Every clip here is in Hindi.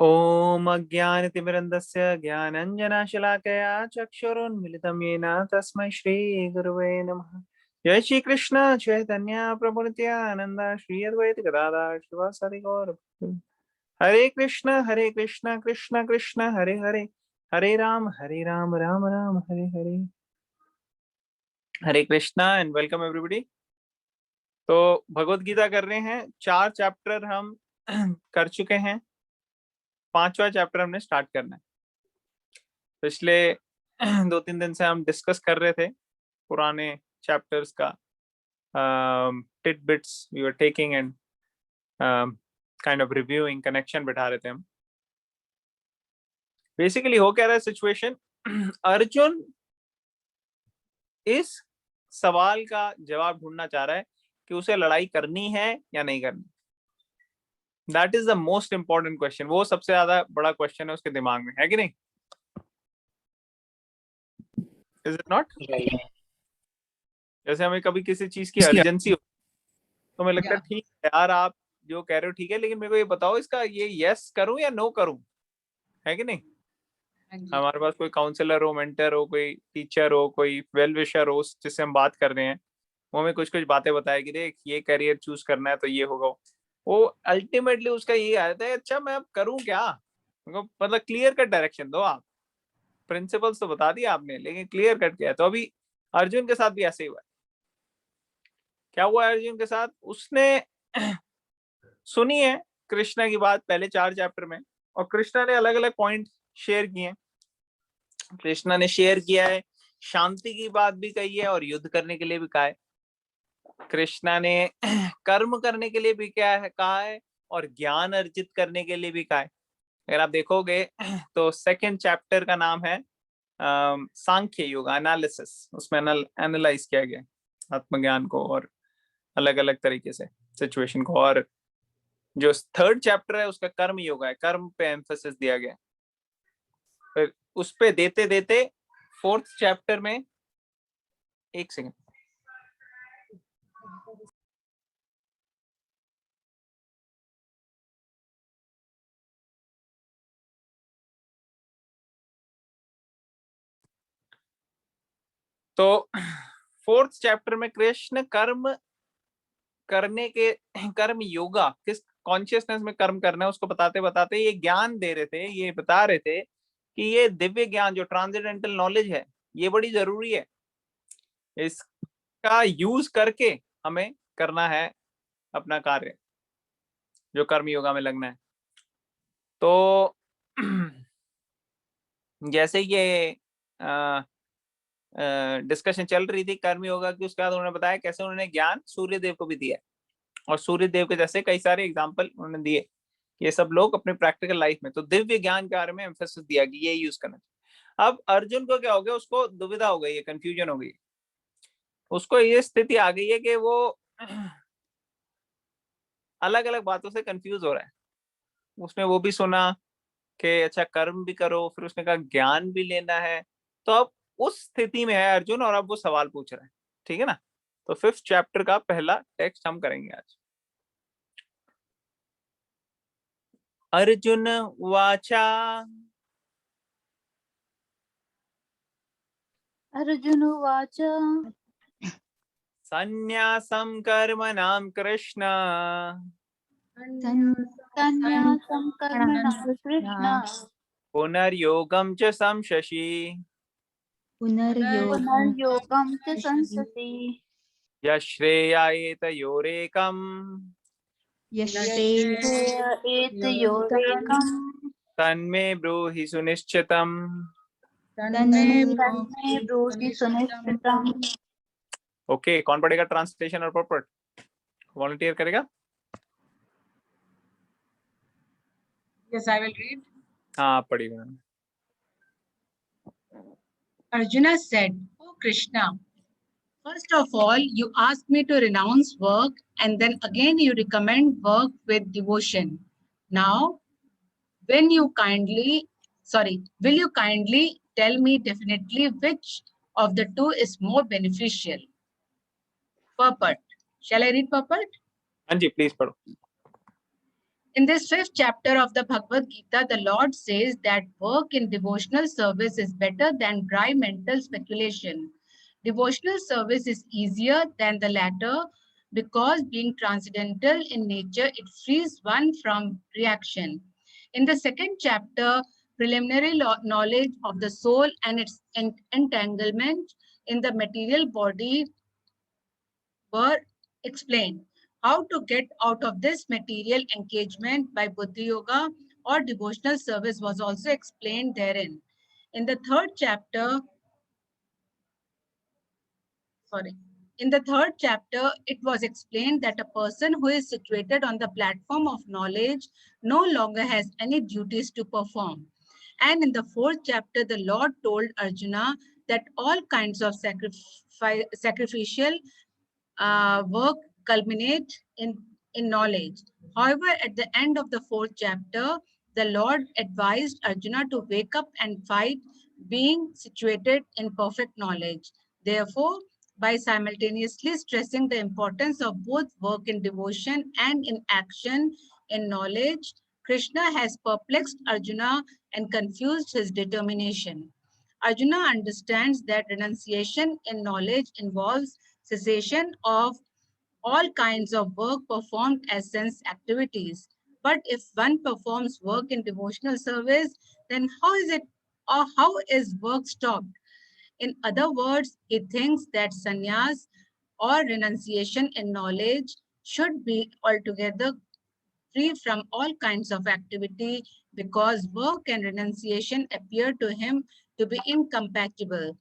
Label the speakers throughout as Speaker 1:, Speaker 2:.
Speaker 1: ओम अज्ञानतिमिरन्धस्य ज्ञानञ्जनशलाकया चक्षुरुन्मिलितं येन तस्मै श्रीगुरवे नमः। जय श्री कृष्ण चैतन्य प्रभु नित्यानंद श्री अद्वैत गदाधर श्रीवासादि गौर भक्तवृंद। हरे कृष्ण कृष्ण कृष्ण हरे हरे, हरे राम राम राम हरे हरे। हरे कृष्णा एंड वेलकम एवरीबॉडी। तो भगवत गीता कर रहे हैं, 4 चैप्टर हम कर चुके हैं, 5वां चैप्टर हमने स्टार्ट करना है। पिछले 2-3 दिन से हम डिस्कस कर रहे थे पुराने चैप्टर्स का, tidbits we were taking and kind of reviewing, connection बिठा रहे थे हम। बेसिकली हो क्या रहा है सिचुएशन, अर्जुन इस सवाल का जवाब ढूंढना चाह रहा है कि उसे लड़ाई करनी है या नहीं करनी। That is the most important question. वो सबसे ज्यादा बड़ा क्वेश्चन है उसके दिमाग में, है कि नहीं? Is it not? जैसे हमें कभी किसी चीज की अर्जेंसी हो तो हमें लगता है ठीक है यार, आप जो कह रहे हो ठीक है, लेकिन मेरे को ये बताओ इसका ये यस करूं या नो करूं, है कि नहीं? हमारे पास कोई काउंसलर हो, मेंटर हो, कोई टीचर हो, कोई वेल विशर हो जिससे हम बात कर रहे हैं, वो हमें कुछ कुछ बातें बताए कि देख ये करियर चूज करना है तो ये होगा। वो अल्टीमेटली उसका ये आता है, अच्छा मैं अब करूं क्या? मतलब क्लियर कट डायरेक्शन दो आप। प्रिंसिपल्स तो बता दिया आपने, लेकिन क्लियर कट क्या है? तो अभी अर्जुन के साथ भी ऐसे ही हुआ है। क्या हुआ है अर्जुन के साथ? उसने सुनी है कृष्णा की बात पहले 4 चैप्टर में, और कृष्णा ने अलग अलग पॉइंट शेयर किए हैं। कृष्णा ने शेयर किया है, शांति की बात भी कही है और युद्ध करने के लिए भी कहा है। कृष्णा ने कर्म करने के लिए भी क्या है कहा है, और ज्ञान अर्जित करने के लिए भी कहा है। अगर आप देखोगे तो 2nd चैप्टर का नाम है सांख्य योग एनालिसिस। उसमें एनालाइज किया गया आत्मज्ञान को और अलग अलग तरीके से सिचुएशन को। और जो 3rd चैप्टर है उसका कर्म योग है, कर्म पे एम्फेसिस दिया गया। फिर उस पे देते देते 4th चैप्टर में, एक सेकंड, तो 4th चैप्टर में कृष्ण कर्म करने के, कर्म योगा किस कॉन्शियसनेस में कर्म करना है उसको बताते बताते ये ज्ञान दे रहे थे, ये बता रहे थे कि ये दिव्य ज्ञान जो ट्रांसेंडेंटल नॉलेज है ये बड़ी जरूरी है। इसका यूज करके हमें करना है अपना कार्य, जो कर्म योगा में लगना है। तो जैसे ये डिस्कशन चल रही थी कर्म योगा की, उसके बाद उन्होंने बताया कैसे उन्होंने ज्ञान सूर्य देव को भी दिया, और सूर्य देव के जैसे कई सारे एग्जाम्पल उन्होंने दिए। ये सब लोग अपने प्रैक्टिकल लाइफ में तो दिव्य ज्ञान के बारे में एम्फेसिस दिया कि ये यूज करना चाहिए। अब अर्जुन को क्या हो गया, उसको दुविधा हो गई है, कंफ्यूजन हो गई। उसको ये स्थिति आ गई है कि वो अलग अलग बातों से कंफ्यूज हो रहा है। उसने वो भी सुना कि अच्छा कर्म भी करो, फिर उसने कहा ज्ञान भी लेना है। तो अब उस स्थिति में है अर्जुन, और अब वो सवाल पूछ रहा है, ठीक है ना? तो 5th चैप्टर का पहला टेक्स्ट हम करेंगे आज। अर्जुन वाचा,
Speaker 2: अर्जुन उवाच
Speaker 1: संन्यासं कर्मणां कृष्ण
Speaker 2: सन्न्यासं कर्मणां कृष्ण
Speaker 1: पुनर्योगं च संशसि
Speaker 2: पुनर्योगं च संसति
Speaker 1: यश्रेयायेतयोरेकम्
Speaker 2: एतयोरेकं
Speaker 1: तन्मे ब्रूहि सुनिश्चितम्।
Speaker 2: तन्मे ब्रूहि सुनिश्चितम्।
Speaker 1: ओके, कौन पढ़ेगा ट्रांसलेशन और पॉपट? वॉलंटियर करेगा?
Speaker 3: Yes, I will read.
Speaker 1: हाँ, आप पढ़िएगा।
Speaker 3: Arjuna said, "O Krishna, first of all, you ask me to renounce work, and then again you recommend work with devotion. Now, will you kindly tell me definitely which of the two is more beneficial?" Purport. Shall I read purport?
Speaker 1: हाँ जी, प्लीज पढ़ो।
Speaker 3: In this 5th chapter of the Bhagavad Gita, the Lord says that work in devotional service is better than dry mental speculation. Devotional service is easier than the latter because being transcendental in nature, it frees one from reaction. In the 2nd chapter, preliminary knowledge of the soul and its entanglement in the material body were explained. How to get out of this material engagement by Buddhi Yoga or devotional service was also explained therein. In the 3rd chapter, in the 3rd chapter, it was explained that a person who is situated on the platform of knowledge no longer has any duties to perform. And in the 4th chapter, the Lord told Arjuna that all kinds of sacrificial work culminate in knowledge. However, at the end of the 4th chapter, the Lord advised Arjuna to wake up and fight, being situated in perfect knowledge. Therefore, by simultaneously stressing the importance of both work in devotion and in action in knowledge, Krishna has perplexed Arjuna and confused his determination. Arjuna understands that renunciation in knowledge involves cessation of all kinds of work performed as sense activities. But if one performs work in devotional service, then how is work stopped? In other words, he thinks that sannyas or renunciation in knowledge should be altogether free from all kinds of activity because work and renunciation appear to him to be incompatible.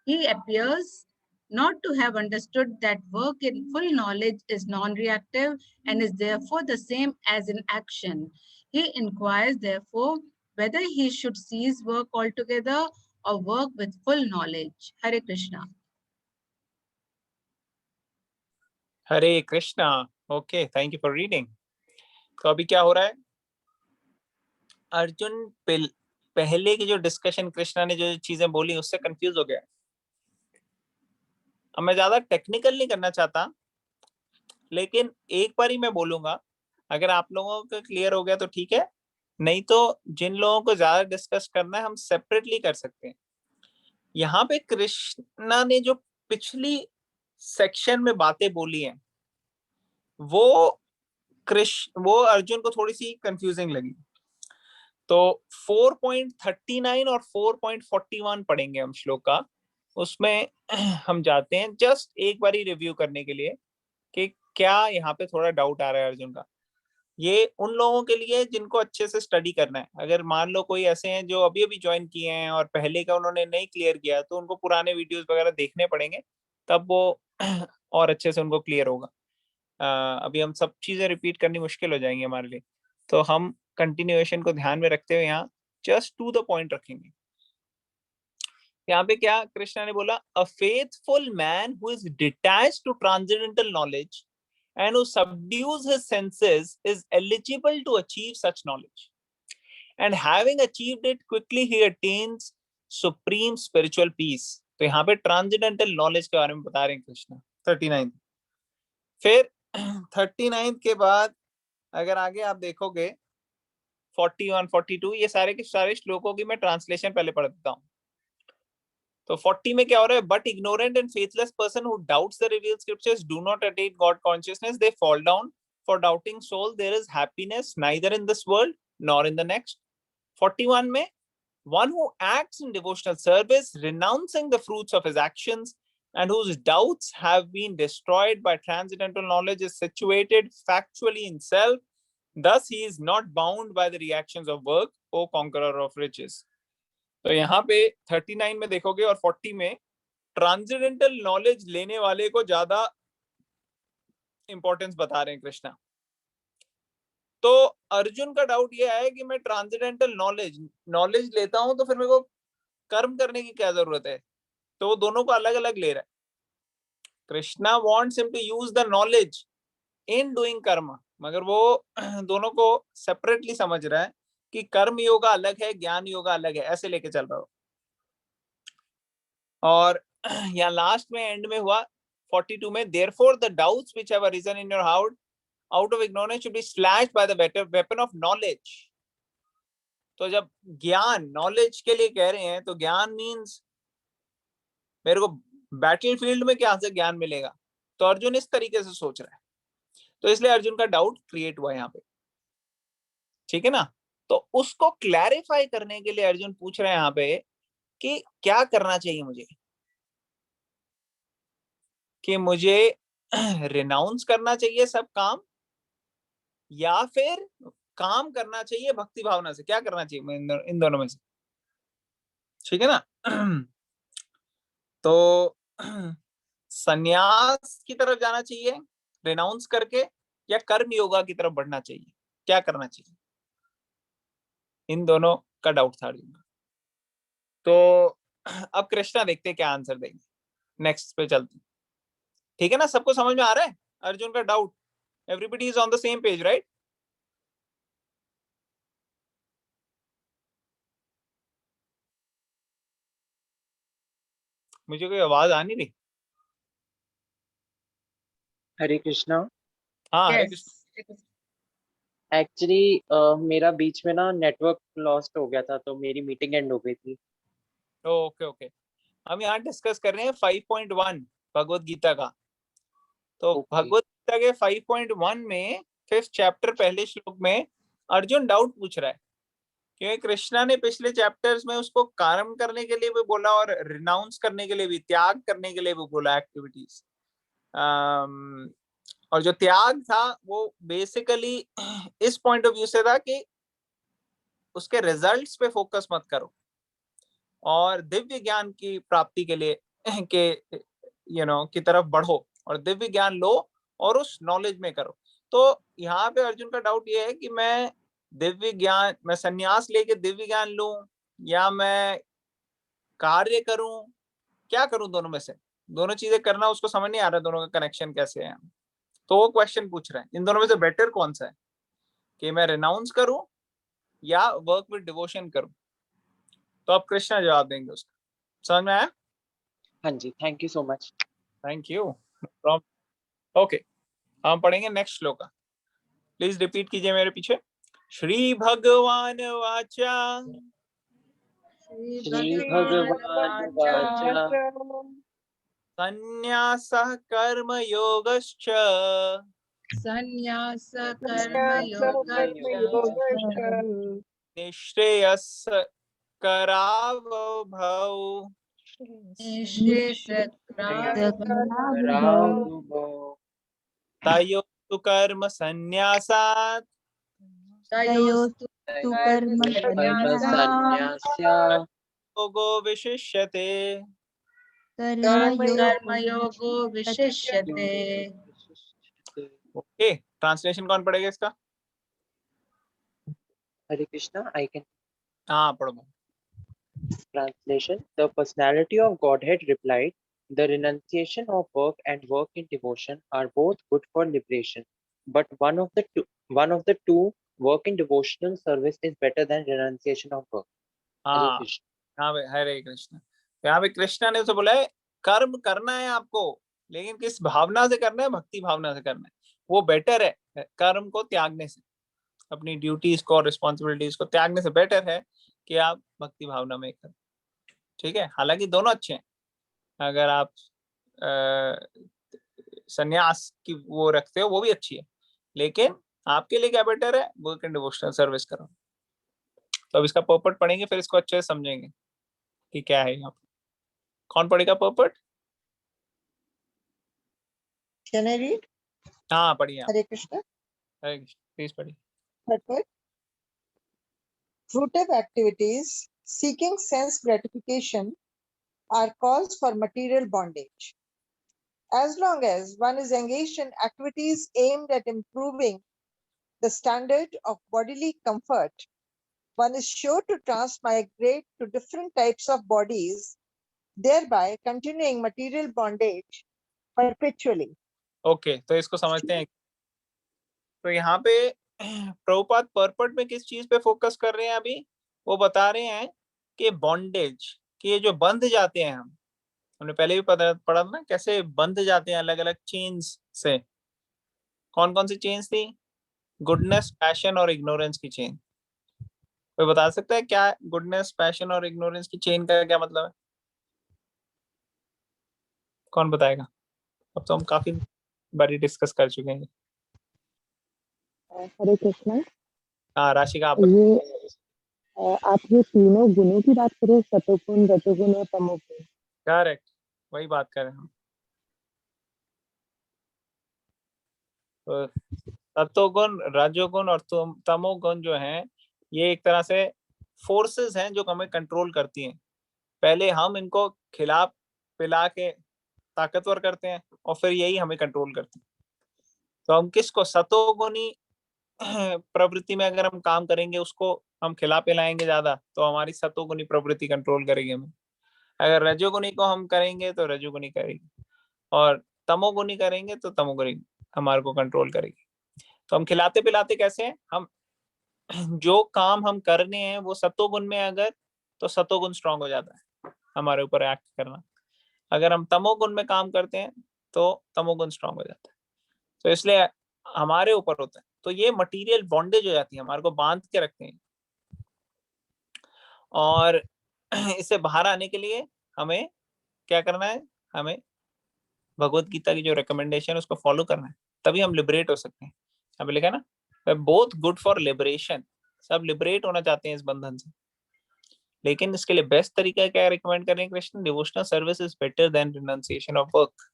Speaker 3: He appears not to have understood that work in full knowledge is non-reactive and is therefore the same as in action. He inquires, therefore, whether he should cease work altogether or work with full knowledge. Hare Krishna.
Speaker 1: Hare Krishna. Okay, thank you for reading. तो अभी क्या हो रहा है? अर्जुन पहले की जो डिस्कशन कृष्णा ने जो चीजें बोली उससे कंफ्यूज हो गया. अब मैं ज्यादा टेक्निकल नहीं करना चाहता, लेकिन एक बार ही मैं बोलूंगा. अगर आप लोगों को क्लियर हो गया तो ठीक है, नहीं तो जिन लोगों को ज्यादा डिस्कस करना है हम सेपरेटली कर सकते हैं. यहाँ पे कृष्णा ने जो पिछली सेक्शन में बातें बोली हैं वो अर्जुन को थोड़ी सी कंफ्यूजिंग लगी. तो 4.39 और 4.41 पढ़ेंगे हम श्लोक का. उसमें हम जाते हैं जस्ट एक बार ही रिव्यू करने के लिए कि क्या यहाँ पे थोड़ा डाउट आ रहा है अर्जुन का. ये उन लोगों के लिए जिनको अच्छे से स्टडी करना है. अगर मान लो कोई ऐसे हैं जो अभी अभी ज्वाइन किए हैं और पहले का उन्होंने नहीं क्लियर किया, तो उनको पुराने वीडियोस वगैरह देखने पड़ेंगे, तब वो और अच्छे से उनको क्लियर होगा. अभी हम सब चीजें रिपीट करनी मुश्किल हो जाएंगी हमारे लिए. तो हम कंटिन्यूएशन को ध्यान में रखते हुए यहाँ जस्ट टू द पॉइंट रखेंगे. यहाँ पे क्या कृष्णा ने बोला? A faithful man who is detached to transcendental knowledge and who subdues his senses is eligible to achieve such knowledge, and having achieved it quickly he attains supreme spiritual peace. तो यहाँ पे ट्रांसेंडेंटल नॉलेज के बारे में बता रहे हैं कृष्णा 39. फिर 39 के बाद अगर आगे आप देखोगे 41, 42, ये सारे के सारे श्लोकों की मैं ट्रांसलेशन पहले पढ़ देता हूँ. तो 40 में क्या हो रहा है? But ignorant and faithless person who doubts the revealed scriptures do not attain God consciousness, they fall down. For doubting soul there is happiness neither in this world nor in the next. 41 में one who acts in devotional service, renouncing the fruits of his actions, and whose doubts have been destroyed by transcendental knowledge, is situated factually in self. Thus, he is not bound by the reactions of work, O conqueror of riches. तो यहाँ पे 39 में देखोगे और 40 में ट्रांसेंडेंटल नॉलेज लेने वाले को ज्यादा इंपॉर्टेंस बता रहे हैं कृष्णा. तो अर्जुन का डाउट ये है कि मैं ट्रांसेंडेंटल नॉलेज लेता हूं तो फिर मेरे को कर्म करने की क्या जरूरत है? तो वो दोनों को अलग अलग ले रहा है. Krishna wants him to use the knowledge in doing karma, मगर वो दोनों को सेपरेटली समझ रहा है कि कर्म योगा अलग है, ज्ञान योगा अलग है, ऐसे लेके चल रहा हो. और यहाँ लास्ट में एंड में हुआ 42 में, therefore the doubts which have arisen in your out of ignorance should be slashed by the better weapon of knowledge. तो जब ज्ञान नॉलेज के लिए कह रहे हैं तो ज्ञान मीन्स मेरे को बैटल फील्ड में क्या से ज्ञान मिलेगा, तो अर्जुन इस तरीके से सोच रहा है, तो इसलिए अर्जुन का डाउट क्रिएट हुआ यहाँ पे, ठीक है ना। तो उसको क्लैरिफाई करने के लिए अर्जुन पूछ रहे हैं यहाँ पे कि क्या करना चाहिए मुझे, कि मुझे रिनाउंस करना चाहिए सब काम या फिर काम करना चाहिए भक्ति भावना से, क्या करना चाहिए इन दोनों में से, ठीक है ना। तो सन्यास की तरफ जाना चाहिए रिनाउंस करके या कर्म योगा की तरफ बढ़ना चाहिए, क्या करना चाहिए, इन दोनों का डाउट था अर्जुन का। तो अब कृष्णा देखते हैं क्या आंसर देंगे, नेक्स्ट पे चलते हैं, ठीक है ना। सबको समझ में आ रहा है अर्जुन का doubt, everybody is on the same page right. मुझे कोई आवाज आ नहीं रही।
Speaker 4: हरे कृष्णा।
Speaker 1: हाँ हरे
Speaker 3: Yes.
Speaker 1: कृष्ण।
Speaker 4: एक्चुअली मेरा बीच में ना नेटवर्क लॉस्ट हो गया था, तो मेरी मीटिंग एंड हो गई थी।
Speaker 1: ओके ओके, हम यहाँ डिस्कस कर रहे हैं 5.1 भगवत गीता का। तो भगवत गीता के 5.1 में 5th चैप्टर पहले श्लोक में अर्जुन डाउट पूछ रहा है, क्योंकि कृष्णा ने पिछले चैप्टर्स में उसको कर्म करने के लिए भी बोला और रिनाउंस करने के लिए भी, त्याग करने के लिए भी बोला एक्टिविटीज। और जो त्याग था वो बेसिकली इस पॉइंट ऑफ व्यू से था कि उसके रिजल्ट्स पे फोकस मत करो और दिव्य ज्ञान की प्राप्ति के लिए के की तरफ बढ़ो और दिव्य ज्ञान लो और उस नॉलेज में करो। तो यहाँ पे अर्जुन का डाउट ये है कि मैं संन्यास लेके दिव्य ज्ञान लूं या मैं कार्य करूं, क्या करूं, दोनों में से दोनों चीजें करना उसको समझ नहीं आ रहा, दोनों का कनेक्शन कैसे है। तो वो क्वेश्चन पूछ रहे हैं इन दोनों में से बेटर कौन सा है, कि मैं रिनाउंस करूं या वर्क विद डिवोशन करूं। तो अब कृष्णा जवाब देंगे उसका, समझ में आया?
Speaker 4: हाँ जी, thank you so much.
Speaker 1: Thank you. Okay, हम पढ़ेंगे नेक्स्ट श्लोक। प्लीज रिपीट कीजिए मेरे पीछे। श्री भगवान वाचा
Speaker 4: श्री भगवान वाचा
Speaker 1: संन्यासः कर्म योगश्च
Speaker 3: Sannyasa karma yoga
Speaker 1: निःश्रेयस करावभौ तयोस्तु कर्म संन्यासात्
Speaker 4: संन्यास्या
Speaker 1: योगो विशिष्यते।
Speaker 3: कर्मयोगो विशिष्यते।
Speaker 1: ओके, ट्रांसलेशन कौन पढ़ेगा इसका?
Speaker 4: हरे कृष्णा, I can
Speaker 1: हाँ पढ़ो।
Speaker 4: translation. The personality of Godhead replied, the renunciation of work and work in devotion are both good for liberation, but one of the two, work in devotional service is better than renunciation of work. हरे
Speaker 1: हाँ
Speaker 4: कृष्ण।
Speaker 1: यहाँ पे हरे कृष्ण, यहाँ पे कृष्णा ने उसे बोला है कर्म करना है आपको, लेकिन किस भावना से करना है, भक्ति भावना से करना है, वो बेटर है कर्म को त्यागने से, अपनी ड्यूटीज को और रिस्पॉन्सिबिलिटीज को त्यागने से बेटर है कि आप भक्ति भावना में करें, ठीक है। हालांकि दोनों अच्छे हैं, अगर आप संन्यास की वो रखते हो वो भी अच्छी है, लेकिन आपके लिए क्या बेटर है, वर्क एंड डिवोशनल सर्विस करो। तो अब इसका पर्पट पढ़ेंगे, फिर इसको अच्छे से समझेंगे कि क्या है यहाँ पे। कौन पढ़ेगा पर्पट?
Speaker 5: Can I read?
Speaker 1: हाँ पढ़िए आप।
Speaker 5: Hare Krishna.
Speaker 1: Hare Krishna, please पढ़िए।
Speaker 5: Purport. Fruitive activities seeking sense gratification are cause for material bondage. As long as one is engaged in activities aimed at improving the standard of bodily comfort, one is sure to transmigrate to different types of bodies, thereby continuing material bondage perpetually.
Speaker 1: Okay, तो इसको समझते हैं। तो यहाँ पे प्रभुपाद पर्पट में किस चीज पे फोकस कर रहे हैं अभी, वो बता रहे हैं कि बॉन्डेज, कि ये जो बंध जाते हैं हमने पहले भी पढ़ा ना कैसे बंध जाते हैं अलग अलग चेन्स से, कौन कौन सी चेन्स थी? गुडनेस, पैशन और इग्नोरेंस की चेन। कोई बता सकता है क्या गुडनेस, पैशन और इग्नोरेंस की चेन का क्या मतलब है? कौन बताएगा? अब तो हम काफी बारी डिस्कस कर चुके हैं।
Speaker 6: हरे कृष्णा।
Speaker 1: हाँ राशिका, आप बताओ।
Speaker 6: ये आप ये तीनों गुणों की बात कर रहे हो, सतोगुण, रजोगुण और तमोगुण?
Speaker 1: करेक्ट, वही बात कर रहे हैं हम। तो सत्वगुण, रजोगुण और तमोगुण जो हैं, ये एक तरह से फोर्सेस हैं जो हमें कंट्रोल करती हैं। पहले हम इनको खिला पिला के ताकतवर करते हैं और फिर यही हमें कंट्रोल करते हैं। तो हम किसको सतोगुणी प्रवृत्ति में अगर हम काम करेंगे, उसको हम खिला पिलाएंगे ज्यादा, तो हमारी सतोगुणी प्रवृत्ति कंट्रोल करेगी हमें। अगर रजोगुणी को हम करेंगे तो रजोगुणी करेगी, और तमोगुणी करेंगे तो तमोगुणी हमारे को कंट्रोल करेगी। तो हम खिलाते पिलाते कैसे हैं? हम जो काम हम करने हैं वो सतोगुण में अगर, तो सतोगुण स्ट्रांग हो जाता है हमारे ऊपर एक्ट करना। अगर हम तमोगुण में काम करते हैं तो तमोगुण स्ट्रांग हो जाता है। तो इसलिए हमारे ऊपर होता है। तो ये मटेरियल बॉन्डेज हो जाती है, हमारे को बांध के रखते हैं। और इससे बाहर आने के लिए हमें क्या करना है? हमें भगवत गीता की जो रिकमेंडेशन है उसको फॉलो करना है, तभी हम लिबरेट हो सकते हैं। अभी लिखा ना, बोथ गुड फॉर लिबरेशन। सब लिबरेट होना चाहते हैं इस बंधन से, लेकिन इसके लिए बेस्ट तरीका क्या रिकमेंड करें Krishna? Devotional service is better than renunciation of work.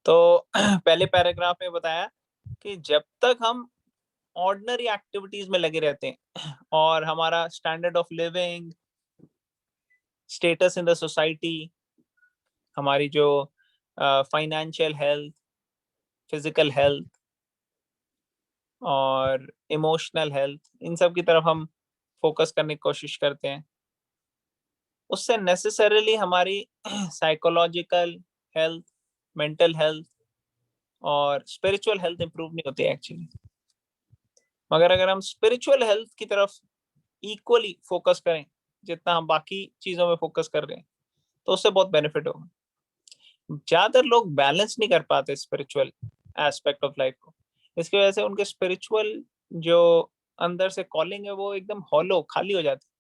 Speaker 1: तो पहले पैराग्राफ में बताया कि जब तक हम ऑर्डिनरी एक्टिविटीज में लगे रहते हैं और हमारा standard of living, status in the society, हमारी जो फाइनेंशियल हेल्थ, फिजिकल हेल्थ और इमोशनल हेल्थ, इन सब की तरफ हम फोकस करने की कोशिश करते हैं, उससे नेसेसरीली हमारी साइकोलॉजिकल हेल्थ, मेंटल हेल्थ और स्पिरिचुअल हेल्थ इंप्रूव नहीं होती है एक्चुअली। मगर अगर हम स्पिरिचुअल हेल्थ की तरफ इक्वली फोकस करें जितना हम बाकी चीजों में फोकस कर रहे हैं, तो उससे बहुत बेनिफिट होगा। ज्यादातर लोग बैलेंस नहीं कर पाते स्पिरिचुअल एस्पेक्ट ऑफ लाइफ को। इसकी वजह से उनके स्पिरिचुअल जो अंदर से कॉलिंग है वो एकदम हॉलो, खाली हो जाती है।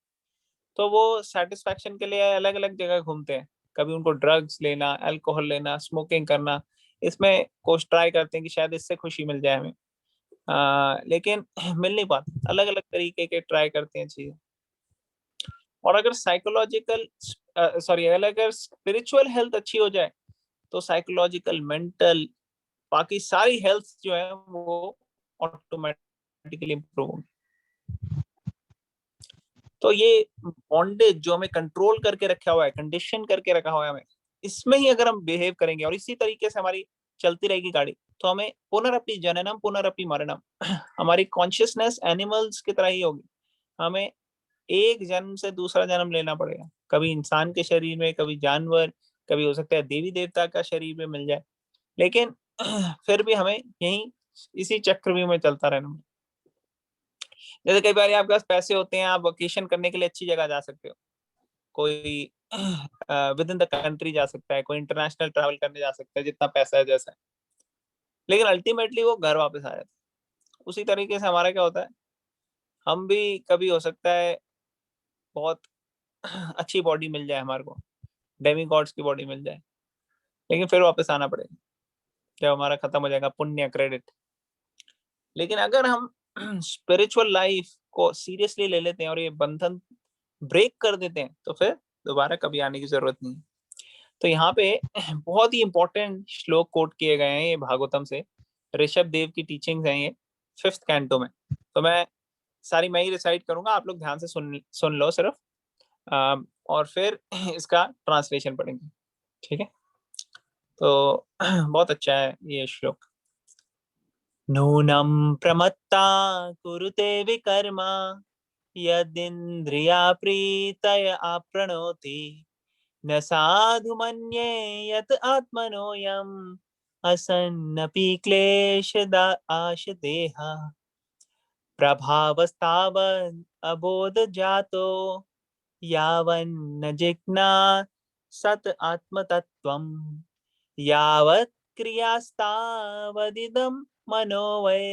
Speaker 1: तो वो सेटिस्फैक्शन के लिए अलग अलग जगह घूमते हैं। कभी उनको ड्रग्स लेना, अल्कोहल लेना, स्मोकिंग करना, इसमें कोशिश ट्राई करते हैं कि शायद इससे खुशी मिल जाए हमें, लेकिन मिल नहीं पाती। अलग अलग तरीके के ट्राई करते हैं चीजें। और अगर साइकोलॉजिकल अगर स्पिरिचुअल हेल्थ अच्छी हो जाए, तो साइकोलॉजिकल, मेंटल, बाकी सारी हेल्थ जो है वो ऑटोमेटिकली इंप्रूव होगी। तो ये बॉन्डेज जो हमें कंट्रोल करके रखा हुआ है, कंडीशन करके रखा हुआ है हमें, इसमें ही अगर हम बिहेव करेंगे और इसी तरीके से हमारी चलती रहेगी गाड़ी, तो हमें पुनरअपि जननम पुनरअपि मरणम, हमारी कॉन्शियसनेस एनिमल्स की तरह ही होगी। हमें एक जन्म से दूसरा जन्म लेना पड़ेगा, कभी इंसान के शरीर में, कभी जानवर, कभी हो सकता है देवी देवता का शरीर में मिल जाए, लेकिन फिर भी हमें यही इसी चक्रव्यूह में चलता रहना है। जैसे कई बार आपके पास पैसे होते हैं, आप वेकेशन करने के लिए अच्छी जगह जा सकते हो, कोई विद इन द कंट्री जा सकता है, कोई इंटरनेशनल ट्रैवल करने जा सकता है जितना पैसा है जैसा है, लेकिन अल्टीमेटली वो घर वापस आ जाता है। उसी तरीके से हमारा क्या होता है, हम भी कभी हो सकता है बहुत अच्छी बॉडी मिल जाए हमारे को, डेमी गॉड्स की बॉडी मिल जाए, लेकिन फिर वापस आना पड़ेगा जब हमारा खत्म हो जाएगा पुण्य, क्रेडिट। लेकिन अगर हम स्पिरिचुअल लाइफ को सीरियसली ले लेते हैं और ये बंधन ब्रेक कर देते हैं, तो फिर दोबारा कभी आने की जरूरत नहीं। तो यहाँ पे बहुत ही इंपॉर्टेंट श्लोक कोट किए गए हैं ये भागवतम से, ऋषभ देव की टीचिंग्स हैं ये 5th कैंटो में। तो मैं सारी मैं ही रिसाइट करूंगा, आप लोग ध्यान से सुन लो सिर्फ, और फिर इसका ट्रांसलेशन पढ़ेंगे, ठीक है? तो बहुत अच्छा है ये श्लोक। नूनं प्रमत्ता कुरुते विकर्मा यदिन्द्रिया प्रीतय आप्रणोति न साधु मन्ये यत् आत्मनोऽयम् असन्नपि क्लेशदा आशदेह प्रभावस्तावद् अबोध जातो यावन्न जिज्ञासत आत्मतत्त्वम् यावत् क्रियास्तावदिदं मनो वै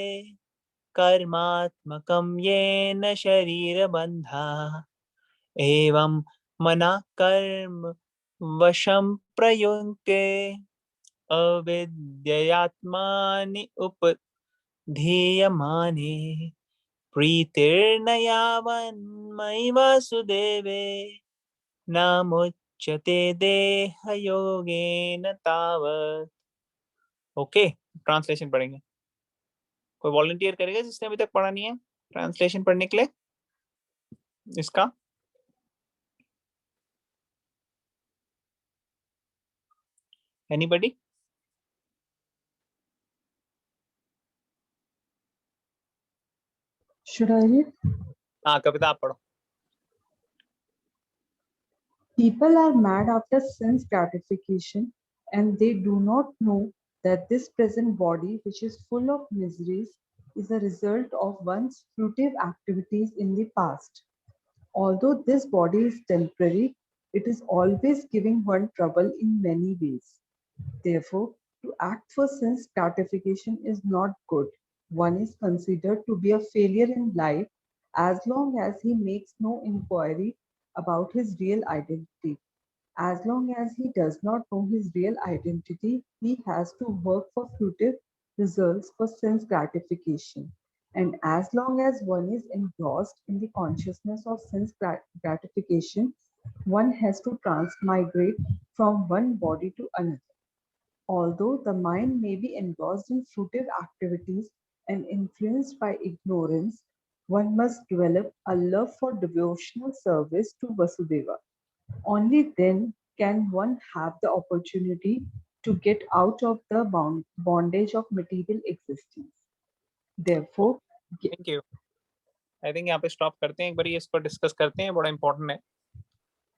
Speaker 1: कर्मात्मकं येन शरीरबन्धा एवं मना कर्म वशं प्रयुङ्क्ते अविद्ययात्मानि उपधीयमाने प्रीतिर्न यावन्मयि वासुदेवे नामुच्यते देहयोगेन तावत्। ओके, ट्रांसलेशन पढ़ेंगे। कोई वॉलंटियर करेगा जिसने अभी तक पढ़ा नहीं है ट्रांसलेशन पढ़ने के लिए इसका? एनीबडी?
Speaker 6: Should I read?
Speaker 1: हाँ कविता आप पढ़ो।
Speaker 6: People are mad after sense gratification, and they do not know that this present body, which is full of miseries, is a result of one's fruitive activities in the past. Although this body is temporary, it is always giving one trouble in many ways. Therefore, to act for sense gratification is not good. One is considered to be a failure in life as long as he makes no inquiry about his real identity. As long as he does not know his real identity, he has to work for fruitive results for sense gratification. And as long as one is engrossed in the consciousness of sense gratification, one has to transmigrate from one body to another. Although the mind may be engrossed in fruitive activities and influenced by ignorance, one must develop a love for devotional service to Vasudeva. Only then can one have the opportunity to get out of the bondage of material existence. Therefore,
Speaker 1: thank you. I think यहाँ पे स्टॉप करते हैं, एक बार इसको डिस्कस करते हैं, बड़ा इंपॉर्टेंट है।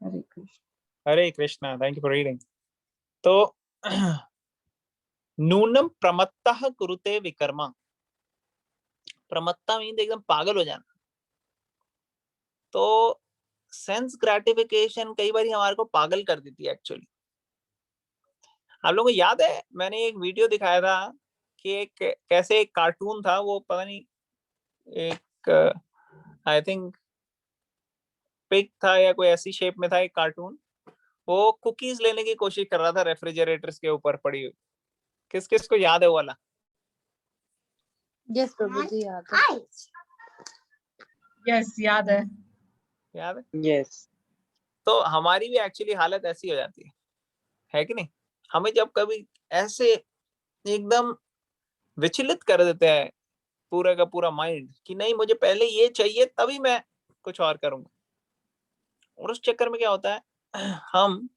Speaker 6: Hare Krishna.
Speaker 1: Hare Krishna, thank you for reading. तो नूनम प्रमत्तः कुरुते विकर्मा। प्रमत्ता मीन एकदम पागल हो जाना। तो सेंस ग्रेटिफिकेशन कई बार हमारे को पागल कर देती है एक्चुअली। आप लोगों को याद है मैंने एक वीडियो दिखाया था कि एक कैसे एक कार्टून था, वो पता नहीं एक आई थिंक पिग था या कोई ऐसी शेप में था एक कार्टून, वो कुकीज लेने की कोशिश कर रहा था रेफ्रिजरेटर्स के ऊपर पड़ी हुई। किस किस को याद है वो वाला?
Speaker 2: यस प्रभु जी याद है।
Speaker 3: Yes, याद है।
Speaker 1: याद है?
Speaker 4: Yes.
Speaker 1: तो हमारी भी एक्चुअली हालत ऐसी हो जाती है कि नहीं? हमें जब कभी ऐसे एकदम विचलित कर देते हैं पूरा का पूरा माइंड कि नहीं मुझे पहले ये चाहिए तभी मैं कुछ और करूंगा, और उस चक्कर में क्या होता है हम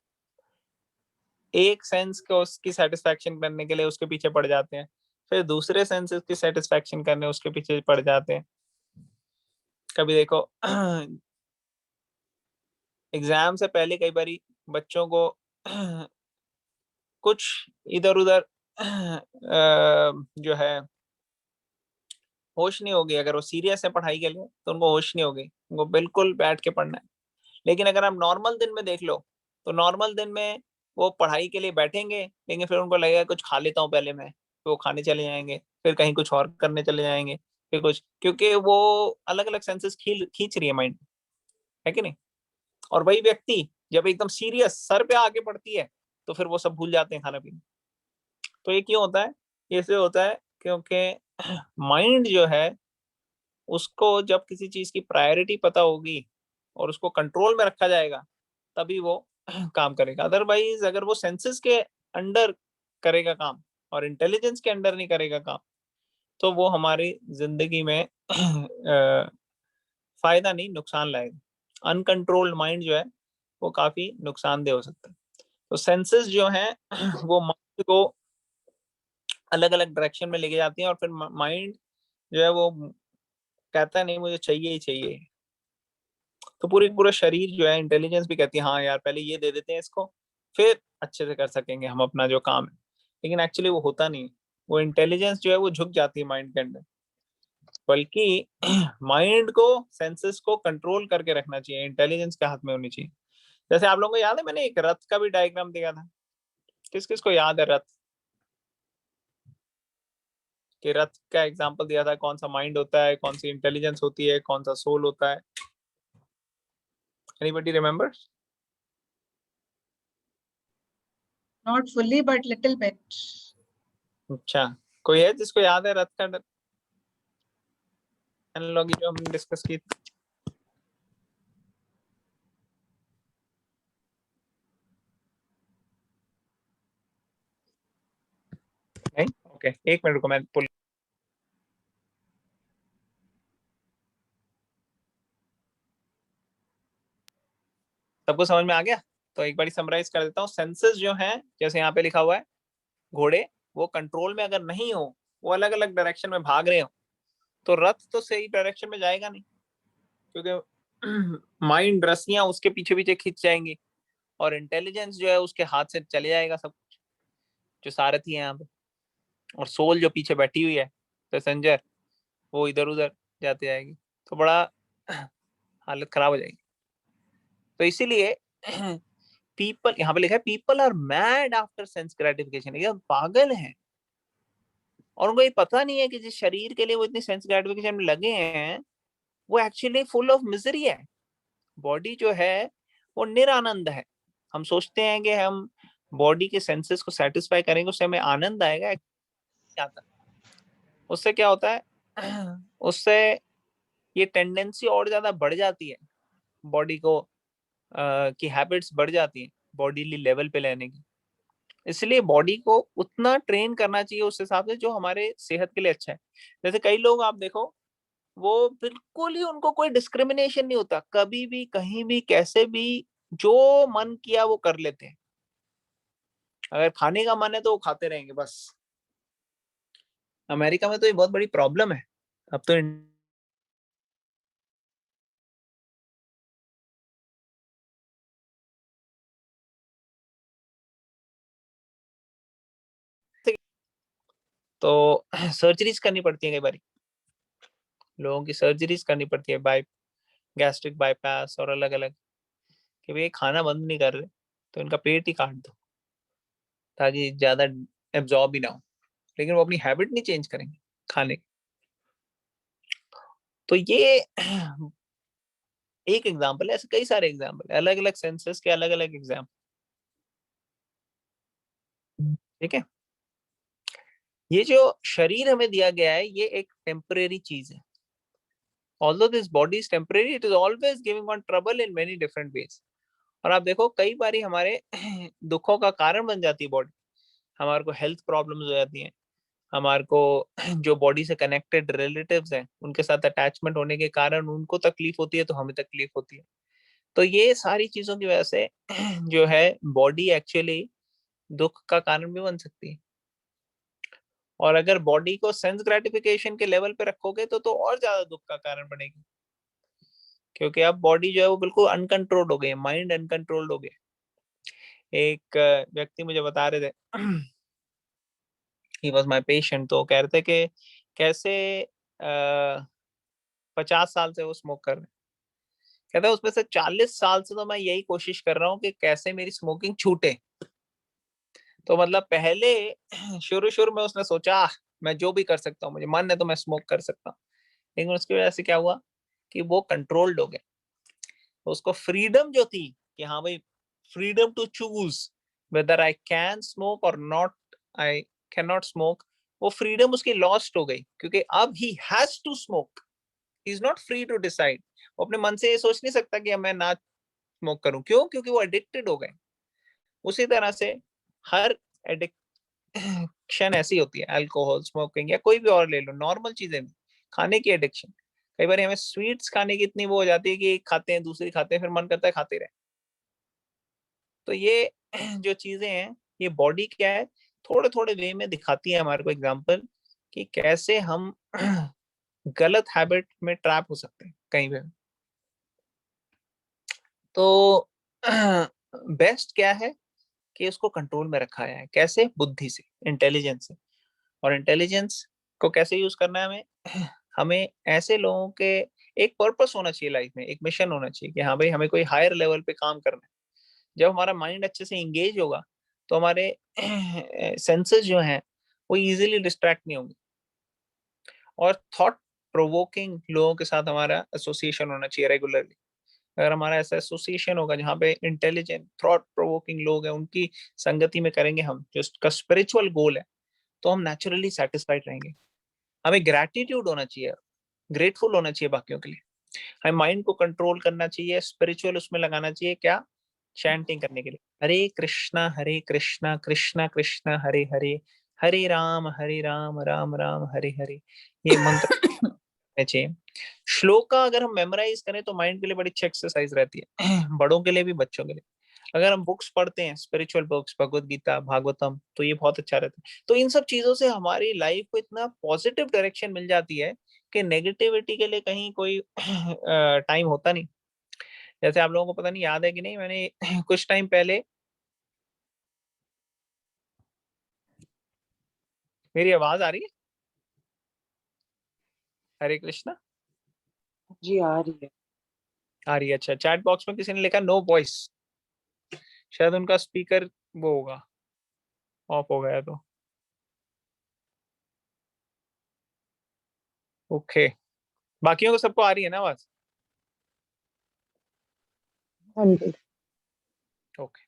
Speaker 1: एक सेंस को उसकी सेटिस्फैक्शन करने के लिए उसके पीछे पड़ जाते हैं, फिर दूसरे सेंसेस की सेटिस्फैक्शन करने उसके पीछे पड़ जाते हैं। कभी देखो एग्जाम से पहले कई बार बच्चों को कुछ इधर उधर जो है होश नहीं होगी। अगर वो सीरियस है पढ़ाई के लिए तो उनको होश नहीं होगी, उनको बिल्कुल बैठ के पढ़ना है। लेकिन अगर आप नॉर्मल दिन में देख लो तो नॉर्मल दिन में वो पढ़ाई के लिए बैठेंगे, लेकिन फिर उनको लगेगा कुछ खा लेता हूँ पहले मैं, तो वो खाने चले जाएंगे, फिर कहीं कुछ और करने चले जाएंगे, फिर कुछ, क्योंकि वो अलग अलग सेंसेस खींच रही है माइंड, है कि नहीं? और वही व्यक्ति जब एकदम सीरियस सर पे आके पढ़ती है तो फिर वो सब भूल जाते हैं खाना पीना। तो ये क्यों होता है? ये इसलिए होता है क्योंकि माइंड जो है उसको जब किसी चीज की प्रायोरिटी पता होगी और उसको कंट्रोल में रखा जाएगा तभी वो काम करेगा। अदरवाइज अगर वो सेंसेस के अंडर करेगा काम और इंटेलिजेंस के अंडर नहीं करेगा काम तो वो हमारी जिंदगी में फायदा नहीं नुकसान लाएगा। अनकंट्रोल्ड माइंड जो है वो काफी नुकसानदेह हो सकता है। तो सेंसेस जो है वो माइंड को अलग अलग डायरेक्शन में लेके जाती हैं और फिर माइंड जो है वो कहता है नहीं मुझे चाहिए ही चाहिए। तो पूरा शरीर जो है इंटेलिजेंस भी कहती है हाँ यार पहले ये दे देते हैं इसको फिर अच्छे से कर सकेंगे हम अपना जो काम है, लेकिन एक्चुअली वो होता नहीं। वो इंटेलिजेंस जो है वो झुक जाती है माइंड के अंदर, बल्कि माइंड को सेंसेस को कंट्रोल करके रखना चाहिए, इंटेलिजेंस के हाथ में होनी चाहिए। जैसे आप लोगों को याद है मैंने एक रथ का भी डायग्राम दिया था, किस किस को याद है रथ? कि रथ का एग्जांपल दिया था, कौन सा माइंड होता है, कौन सी इंटेलिजेंस होती है, कौन सा सोल होता है? Anybody remembers?
Speaker 3: Not fully, but little bit.
Speaker 1: अच्छा, कोई है जिसको याद है रथ का एनालॉजी जो हमने डिस्कस की थी? नहीं? ओके, एक मिनट रुको, मैं पुल। सबको समझ में आ गया? तो एक बार समराइज कर देता हूँ। सेंसेस जो हैं, जैसे यहाँ पे लिखा हुआ है, घोड़े वो कंट्रोल में अगर नहीं हो, वो अलग अलग डायरेक्शन में भाग रहे हो, तो रथ तो सही डायरेक्शन में जाएगा नहीं, क्योंकि माइंड रस्सियां उसके पीछे पीछे खींच जाएंगी, और इंटेलिजेंस जो है उसके हाथ से चले जाएगा सब कुछ, जो सारथी है यहाँ पे। और सोल जो पीछे बैठी हुई है, पैसेंजर, वो इधर उधर जाती जाएगी, तो बड़ा हालत खराब हो जाएगी। तो इसीलिए पीपल, यहाँ पे लिखा है people are mad after sense gratification, ये पागल हैं, और उनको ये पता नहीं है कि जिस शरीर के लिए वो इतनी सेंस ग्रेटिफिकेशन में लगे हैं, वो एक्चुअली फुल ऑफ मिजरी है। बॉडी जो है वो निरानंद है। हम सोचते हैं कि हम बॉडी के सेंसेस को सेटिस्फाई करेंगे, उससे हमें आनंद आएगा, आता। उससे क्या होता है, उससे ये टेंडेंसी और ज्यादा बढ़ जाती है, बॉडी को की हैबिट्स बढ़ जाती हैं बॉडीली लेवल पे लेने की। इसलिए बॉडी को उतना ट्रेन करना चाहिए उस हिसाब से जो हमारे सेहत के लिए अच्छा है। जैसे कई लोग आप देखो, वो बिल्कुल ही उनको कोई डिस्क्रिमिनेशन नहीं होता, कभी भी कहीं भी कैसे भी जो मन किया वो कर लेते हैं। अगर खाने का मन है तो वो खाते रहेंगे बस। अमेरिका में तो ये बहुत बड़ी प्रॉब्लम है अब तो। तो सर्जरीज करनी पड़ती है कई बार, लोगों की सर्जरीज करनी पड़ती है, गैस्ट्रिक बाईपास और अलग अलग, कि भाई खाना बंद नहीं कर रहे तो इनका पेट ही काट दो ताकि ज्यादा एब्जॉर्ब ही ना हो, लेकिन वो अपनी हैबिट नहीं चेंज करेंगे खाने की। तो ये एक एग्जाम्पल है, ऐसे कई सारे एग्जाम्पल, अलग अलग सेंसेस के अलग अलग एग्जाम्पल। ठीक है, ये जो शरीर हमें दिया गया है ये एक टेम्परेरी चीज है। although this body is temporary, it is always giving on trouble in many different ways। और आप देखो कई बारी हमारे दुखों का कारण बन जाती है बॉडी, हमारे को हेल्थ प्रॉब्लम्स हो जाती हैं, हमारे को जो बॉडी से कनेक्टेड रिलेटिव्स हैं उनके साथ अटैचमेंट होने के कारण उनको तकलीफ होती है, तो हमें तकलीफ होती है। तो ये सारी चीजों की वजह से जो है बॉडी एक्चुअली दुख का कारण भी बन सकती है। और अगर बॉडी को सेंस ग्रेटिफिकेशन के लेवल पे रखोगे तो और ज्यादा दुख का कारण बनेगी, क्योंकि अब बॉडी जो है वो बिल्कुल अनकंट्रोल्ड हो गई है, माइंड अनकंट्रोल्ड हो गया। एक व्यक्ति मुझे बता रहे थे, ही वॉज माई पेशेंट, तो कह रहे थे कि कैसे 50 साल से वो स्मोक कर रहे हैं। कहता है उसमें से 40 साल से तो मैं यही कोशिश कर रहा हूँ कि कैसे मेरी स्मोकिंग छूटे। तो मतलब पहले शुरू शुरू में उसने सोचा मैं जो भी कर सकता हूँ, मुझे मन है तो मैं स्मोक कर सकता हूँ, लेकिन उसकी वजह से क्या हुआ कि वो कंट्रोल्ड हो गया। तो उसको फ्रीडम जो थी कि हाँ भाई, freedom to choose whether I can smoke or not, I can not smoke, वो फ्रीडम उसकी लॉस्ट हो गई, क्योंकि अब he has to smoke, he is not free to decide. वो अपने मन से ये सोच नहीं सकता कि मैं ना स्मोक करूं, क्यों? क्योंकि वो एडिक्टेड हो गए। उसी तरह से हर एडिक्शन ऐसी होती है, अल्कोहल, स्मोकिंग या कोई भी और ले लो, नॉर्मल चीजें भी, खाने की एडिक्शन, कई बार हमें स्वीट्स खाने की इतनी वो हो जाती है कि एक खाते हैं दूसरी खाते हैं, फिर मन करता है खाते रहे। तो ये जो चीजें हैं, ये बॉडी क्या है, थोड़े थोड़े वे में दिखाती है हमारे को एग्जांपल कि कैसे हम गलत हैबिट में ट्रैप हो सकते हैं कहीं पे। तो बेस्ट क्या है कि उसको कंट्रोल में रखा है, कैसे? बुद्धि से, इंटेलिजेंस से। और इंटेलिजेंस को कैसे यूज करना है हमें? हमें ऐसे लोगों के एक पर्पस होना चाहिए लाइफ में, एक मिशन होना चाहिए कि हाँ भाई हमें कोई हायर लेवल पे काम करना है। जब हमारा माइंड अच्छे से इंगेज होगा तो हमारे सेंसेस जो हैं वो इजीली डिस्ट्रैक्ट नहीं होंगे। और थॉट प्रोवोकिंग लोगों के साथ हमारा एसोसिएशन होना चाहिए रेगुलरली। अगर हमारा ऐसा एसोसिएशन होगा जहाँ पे इंटेलिजेंट थॉट प्रोवोकिंग लोग हैं, उनकी संगति में करेंगे हम, जो उसका स्पिरिचुअल गोल है, तो हम नेचुरली सेटिस्फाइड रहेंगे। हमें ग्रैटिट्यूड होना चाहिए, ग्रेटफुल होना चाहिए बाकियों के लिए। हमें माइंड को कंट्रोल करना चाहिए, स्पिरिचुअल उसमें लगाना चाहिए, क्या, चैंटिंग करने के लिए, हरे कृष्णा कृष्णा कृष्णा हरे हरे, हरे राम राम राम हरे हरे, ये मंत्र चाहिए। श्लोका अगर हम मेमोराइज करें तो माइंड के लिए बड़ी अच्छी एक्सरसाइज रहती है, बड़ों के लिए भी बच्चों के लिए। अगर हम बुक्स पढ़ते हैं, स्पिरिचुअल बुक्स, भगवत गीता, भागवतम, तो ये बहुत अच्छा रहता है। तो इन सब चीजों से हमारी लाइफ को इतना पॉजिटिव डायरेक्शन मिल जाती है कि नेगेटिविटी के लिए कहीं कोई टाइम होता नहीं। जैसे आप लोगों को पता नहीं याद है कि नहीं, मैंने कुछ टाइम पहले, मेरी आवाज आ रही है? हरे कृष्णा,
Speaker 4: जी आ रही है।
Speaker 1: आ रही है। अच्छा, चैट बॉक्स में किसी ने लिखा नो वॉइस, शायद उनका स्पीकर वो होगा, ऑफ हो गया तो। ओके, बाकियों को सबको आ रही है ना आवाज?
Speaker 2: हाँ जी।
Speaker 1: ओके,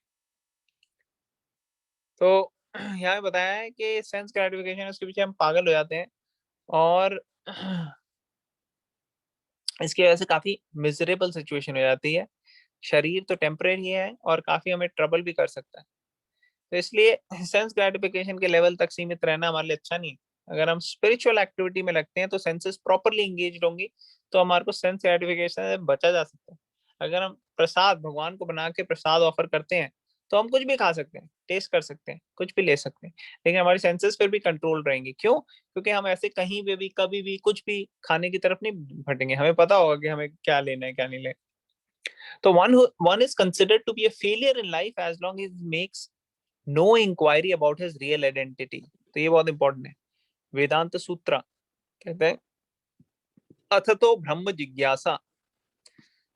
Speaker 1: तो यहाँ पे बताया है कि सेंस ग्रेटिफिकेशन, उसके पीछे हम पागल हो जाते हैं, और इसकी वजह से काफी मिजरेबल सिचुएशन हो जाती है। शरीर तो टेम्परेरी है और काफी हमें ट्रबल भी कर सकता है। तो इसलिए सेंस ग्रेटिफिकेशन के लेवल तक सीमित रहना हमारे लिए अच्छा नहीं है। अगर हम स्पिरिचुअल एक्टिविटी में लगते हैं तो सेंसेस प्रॉपरली एंगेज होंगी, तो हमारे को सेंस ग्रेटिफिकेशन से बचा जा सकता है। अगर हम प्रसाद भगवान को बना के प्रसाद ऑफर करते हैं, तो हम कुछ भी खा सकते हैं, टेस्ट कर सकते हैं, कुछ भी ले सकते हैं, लेकिन हमारी सेंसेस फिर भी कंट्रोल रहेंगी। क्यों? क्योंकि हम ऐसे कहीं पे भी कभी भी कुछ भी खाने की तरफ नहीं भटेंगे, हमें पता होगा कि हमें क्या लेना है क्या नहीं लेना। तो one is considered to be a failure in life as long as he makes no inquiry about his real identity। तो ये बहुत इंपॉर्टेंट है। वेदांत सूत्र कहते हैं अथ तो ब्रह्म जिज्ञासा,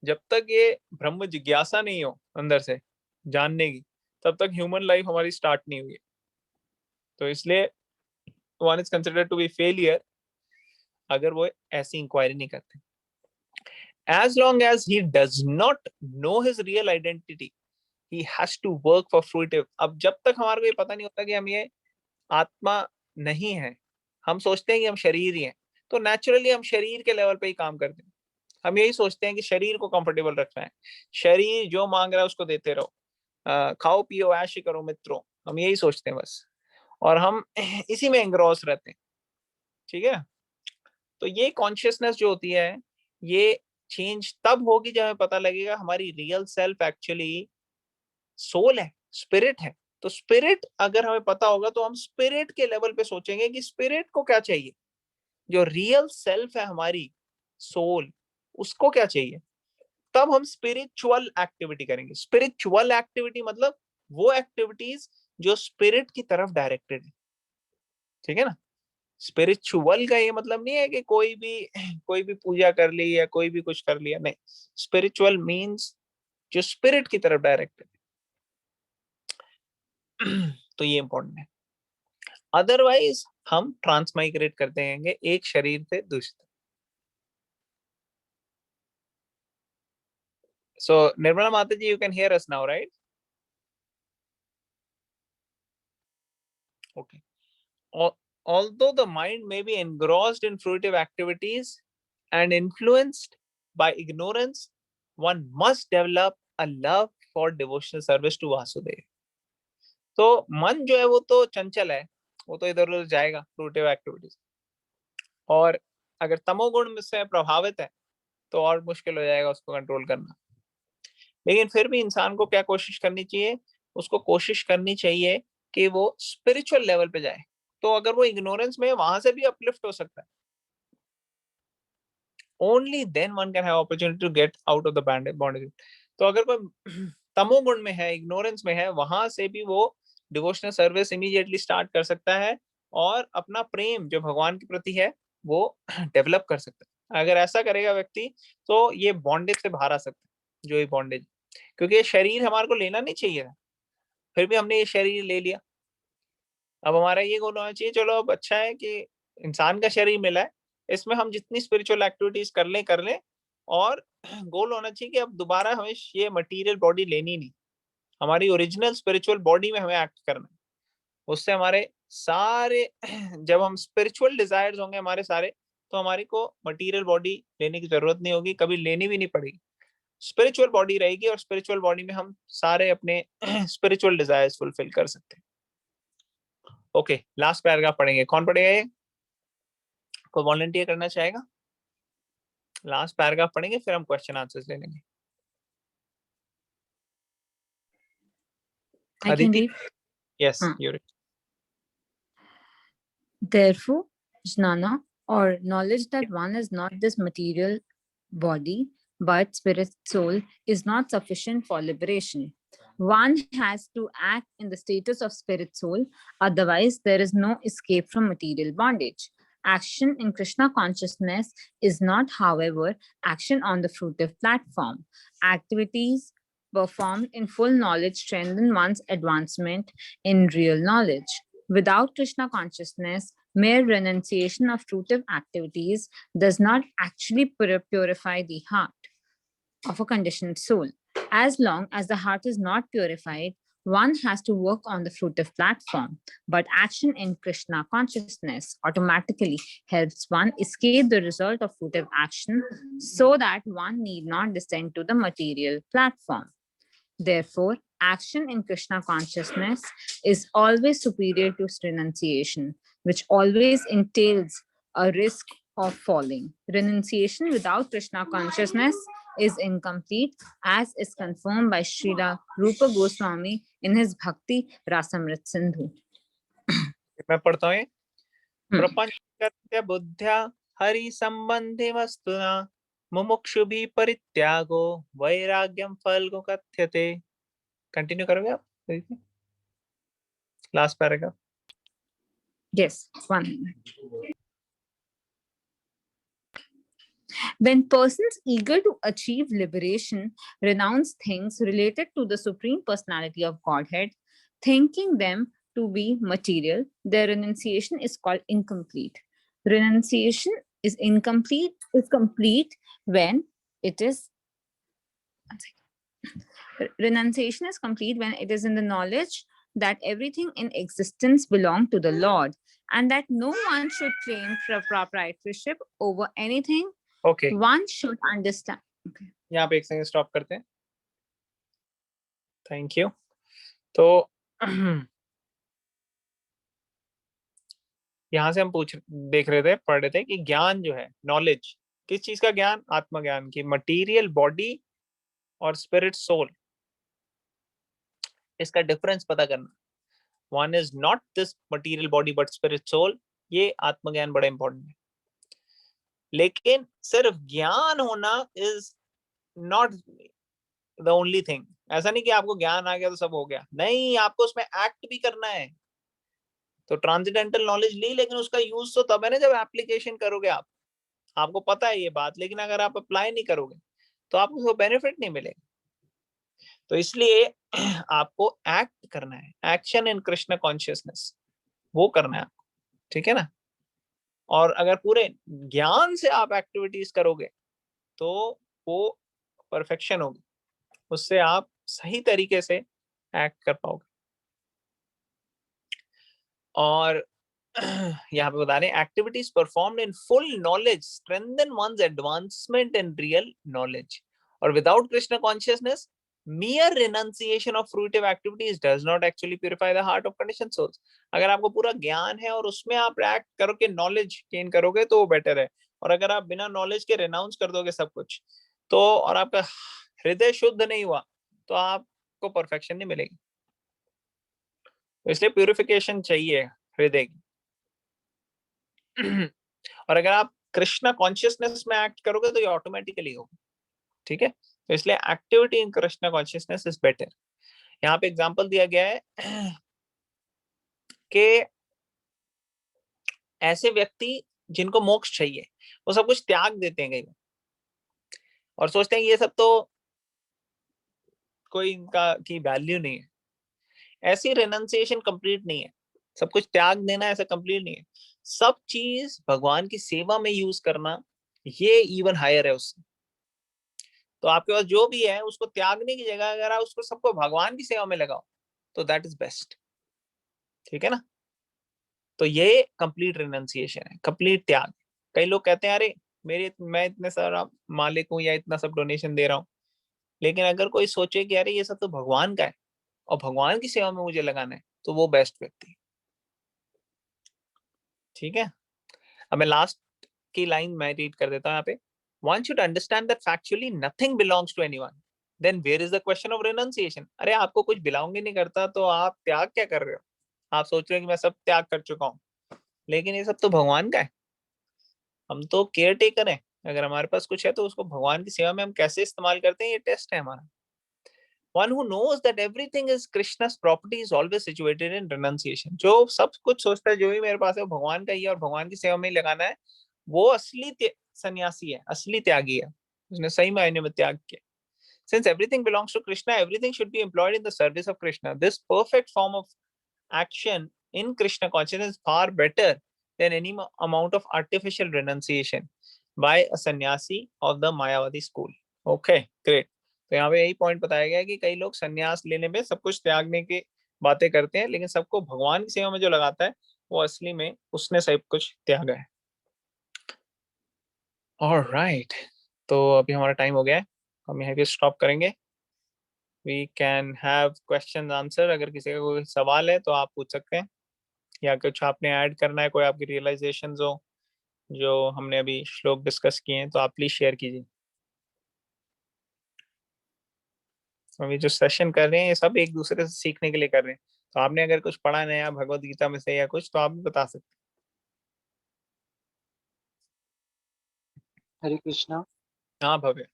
Speaker 1: जब तक ये ब्रह्म जिज्ञासा नहीं हो अंदर से जानने की, तब तक ह्यूमन लाइफ हमारी स्टार्ट नहीं हुई। तो इसलिए one is considered to be failure अगर वो ऐसी इंक्वायरी नहीं करते। As long as he does not know his real identity he has to work for fruitive. अब जब तक हमारे को ये पता नहीं होता कि हम ये आत्मा नहीं है, हम सोचते हैं कि हम शरीर ही हैं, तो नेचुरली हम शरीर के लेवल पे ही काम करते हैं। हम यही सोचते हैं कि शरीर को कंफर्टेबल रखना है, शरीर जो मांग रहा है उसको देते रहो, खाओ पियो ऐश करो मित्रों, हम यही सोचते हैं बस, और हम इसी में एंग्रॉस रहते हैं। ठीक है, तो ये कॉन्शियसनेस जो होती है, ये चेंज तब होगी जब हमें पता लगेगा हमारी रियल सेल्फ एक्चुअली सोल है, स्पिरिट है। तो स्पिरिट अगर हमें पता होगा तो हम स्पिरिट के लेवल पे सोचेंगे कि स्पिरिट को क्या चाहिए, जो रियल सेल्फ है हमारी सोल, उसको क्या चाहिए। तब हम स्पिरिचुअल एक्टिविटी करेंगे। स्पिरिचुअल एक्टिविटी मतलब वो एक्टिविटीज जो स्पिरिट की तरफ डायरेक्टेड है। ठीक है ना, स्पिरिचुअल का ये मतलब नहीं है कि कोई भी पूजा कर ली या कोई भी कुछ कर लिया, नहीं। स्पिरिचुअल मीन्स जो स्पिरिट की तरफ डायरेक्टेड है। तो ये इंपॉर्टेंट है, अदरवाइज हम ट्रांसमाइग्रेट करते रहेंगे एक शरीर से दूसरे। So Nirmala Mataji, you can hear us now, right? Okay. Although the mind may be engrossed in fruitive activities and influenced by ignorance, one must develop a love for devotional service to Vasudev। तो मन जो है वो तो चंचल है, वो तो इधर उधर जाएगा फ्रूटिव एक्टिविटीज, और अगर तमोगुण से प्रभावित है तो और मुश्किल हो जाएगा उसको कंट्रोल करना। लेकिन फिर भी इंसान को क्या कोशिश करनी चाहिए, उसको कोशिश करनी चाहिए कि वो स्पिरिचुअल लेवल पे जाए। तो अगर वो इग्नोरेंस में है, वहां से भी अपलिफ्ट हो सकता है। Only then one can have opportunity to get out of the bondage. तो अगर कोई तमोगुण में है, इग्नोरेंस में है, वहां से भी वो डिवोशनल सर्विस इमीडिएटली स्टार्ट कर सकता है और अपना प्रेम जो भगवान के प्रति है वो डेवलप कर सकता है। अगर ऐसा करेगा व्यक्ति तो ये बॉन्डेज से बाहर आ सकता है, जो ये बॉन्डेज, क्योंकि ये शरीर हमारे को लेना नहीं चाहिए था, फिर भी हमने ये शरीर ले लिया। अब हमारा ये गोल होना चाहिए, चलो अब अच्छा है कि इंसान का शरीर मिला है, इसमें हम जितनी स्पिरिचुअल एक्टिविटीज कर लें और गोल होना चाहिए कि अब दोबारा हमें ये मटेरियल बॉडी लेनी नहीं, हमारी ओरिजिनल स्पिरिचुअल बॉडी में हमें एक्ट करना है। उससे हमारे सारे जब हम स्पिरिचुअल डिजायर्स होंगे हमारे सारे, तो हमारी को मटेरियल बॉडी लेने की जरूरत नहीं होगी, कभी लेनी भी नहीं पड़ेगी। स्पिरिचुअल बॉडी रहेगी और स्पिरिचुअल बॉडी में हम सारे अपने स्पिरिचुअल डिजायर्स फुलफिल कर सकते हैं। ओके, लास्ट पैराग्राफ पढ़ेंगे। कौन पढ़ेगा ये? कोई वॉलंटियर करना चाहेगा? लास्ट पैराग्राफ पढ़ेंगे, फिर हम क्वेश्चन आंसर्स ले लेंगे।
Speaker 2: I can read.
Speaker 1: यस,
Speaker 2: हाँ.
Speaker 1: you're
Speaker 2: Therefore, jnana, or knowledge that one is not this material body, but spirit soul, is not sufficient for liberation. One has to act in the status of spirit soul, otherwise there is no escape from material bondage. Action in Krishna consciousness is not, however, action on the fruitive platform. Activities performed in full knowledge strengthen one's advancement in real knowledge. Without Krishna consciousness, mere renunciation of fruitive activities does not actually purify the heart of a conditioned soul. As long as the heart is not purified, one has to work on the fruitive platform, but action in Krishna consciousness automatically helps one escape the result of fruitive action so that one need not descend to the material platform. Therefore, action in Krishna consciousness is always superior to renunciation, which always entails a risk of falling. Renunciation without Krishna consciousness is incomplete, as is confirmed by Srila Rupa Goswami in his Bhakti Rasamrit Sindhu.
Speaker 1: मैं पढ़ता हूँ। प्रपंच कृत्य बुद्ध्या हरि संबंधि वस्तुना मुमुक्षुभि परित्यागो वैराग्यम फल्गु कथ्यते। कंटिन्यू करोगे आप? Last paragraph.
Speaker 2: Yes, 1 minute. When persons eager to achieve liberation renounce things related to the Supreme Personality of Godhead, thinking them to be material, their renunciation is called incomplete. Renunciation is complete when it is renunciation is complete when it is in the knowledge that everything in existence belongs to the Lord and that no one should claim proprietorship over anything.
Speaker 1: Okay.
Speaker 2: One should understand. Okay.
Speaker 1: यहाँ पे एक सेकंड स्टॉप करते हैं। Thank you. तो यहाँ से हम देख रहे थे, पढ़ रहे थे कि ज्ञान जो है, नॉलेज, किस चीज का ज्ञान? आत्मज्ञान की। मटेरियल बॉडी और स्पिरिट सोल, इसका डिफरेंस पता करना। One is not this material body but spirit soul, ये आत्मज्ञान बड़ा इंपॉर्टेंट है। लेकिन सिर्फ ज्ञान होना is not the only thing. ऐसा नहीं कि आपको ज्ञान आ गया तो सब हो गया, नहीं, आपको उसमें एक्ट भी करना है। तो ट्रांसेंडेंटल नॉलेज ली, लेकिन उसका यूज तो तब है ना जब एप्लीकेशन करोगे आप। आपको पता है ये बात, लेकिन अगर आप अप्लाई नहीं करोगे तो आपको उसको बेनिफिट नहीं मिलेगा। तो इसलिए आपको एक्ट करना है, एक्शन इन कृष्ण कॉन्शियसनेस, वो करना है आपको, ठीक है ना। और अगर पूरे ज्ञान से आप एक्टिविटीज करोगे तो वो परफेक्शन होगी, उससे आप सही तरीके से एक्ट कर पाओगे। और यहाँ पे बता रहे हैं, activities performed in full knowledge strengthen one's advancement in real knowledge. और without Krishna consciousness mere renunciation of fruitive activities does not actually purify the heart of conditioned souls. अगर आपको पूरा ज्ञान है और उसमें आप एक्ट करोगे, नॉलेज गेन करोगे तो वो बेटर है। और अगर आप बिना नॉलेज के रिनाउंस कर दोगे सब कुछ तो, और आपका हृदय शुद्ध नहीं हुआ तो आपको परफेक्शन नहीं मिलेगी। तो इसलिए प्यूरिफिकेशन चाहिए हृदय की। और अगर आप कृष्णा कॉन्शियसनेस में एक्ट करोगे तो ये ऑटोमेटिकली होगा, ठीक है। तो इसलिए activity in Krishna consciousness is better. यहाँ पे एग्जांपल दिया गया है कि ऐसे व्यक्ति जिनको मोक्ष चाहिए वो सब कुछ त्याग देते हैं कई बार और सोचते हैं ये सब तो कोई इनका की वैल्यू नहीं है। ऐसी रेनंसिएशन कंप्लीट नहीं है। सब कुछ त्याग देना ऐसा कंप्लीट नहीं है। सब चीज भगवान की सेवा में यूज करना, ये इवन हायर है उससे। तो आपके पास जो भी है उसको त्यागने की जगह अगर आप उसको सबको भगवान की सेवा में लगाओ तो दैट इज बेस्ट। ठीक है ना? तो ये कंप्लीट रिनंसिएशन है, कंप्लीट त्याग। कई लोग कहते हैं अरे मैं इतने सारा मालिक हूं या इतना सब डोनेशन दे रहा हूं, लेकिन अगर कोई सोचे कि अरे ये सब तो भगवान का है और भगवान की सेवा में मुझे लगाना है, तो वो बेस्ट व्यक्ति है। ठीक है? अब मैं लास्ट की लाइन मैं रीड कर देता हूँ यहाँ पे। One should understand that factually nothing belongs to anyone, then where is the question of renunciation. अरे आपको कुछ बिलोंग ही नहीं करता तो आप त्याग क्या कर रहे हो? आप सोच रहे हो कि मैं सब त्याग कर चुका हूँ, लेकिन ये सब तो भगवान का है। हम तो केयर टेकर हैं। अगर हमारे पास कुछ है तो उसको भगवान की सेवा में हम कैसे इस्तेमाल करते हैं, ये टेस्ट है हमारा। One who knows that everything is Krishna's property is always situated in renunciation. जो सब कुछ सोचता है जो भी मेरे पास है वो भगवान का ही है और भगवान की सेवा में ही लगाना है, वो असली सन्यासी है, असली त्यागी है, उसने सही मायने में त्याग किया। Since everything belongs to Krishna, everything should be employed in the service of Krishna. This perfect form of action in Krishna consciousness is far better than any amount of artificial renunciation by a sannyasi of the Mayavadi school. Okay, great. तो यहाँ पे यही पॉइंट बताया गया है कि कई लोग संन्यास लेने में सब कुछ त्यागने की बातें करते हैं, लेकिन सबको भगवान की सेवा में जो लगाता है वो असली में उसने सब कुछ त्यागा है। ऑलराइट, तो अभी हमारा टाइम हो गया है, हम यहाँ पे स्टॉप करेंगे। We can have question answer. अगर किसी का कोई सवाल है तो आप पूछ सकते हैं, या कुछ आपने ऐड करना है, कोई आपकी रियलाइजेशंस हो जो हमने अभी श्लोक डिस्कस किए हैं, तो आप प्लीज शेयर कीजिए। अभी जो सेशन कर रहे हैं ये सब एक दूसरे से सीखने के लिए कर रहे हैं, तो आपने अगर कुछ पढ़ा नया भगवत गीता में से या कुछ तो आप भी बता सकते
Speaker 4: Hare Krishna.
Speaker 1: हैं। हाँ भव्य।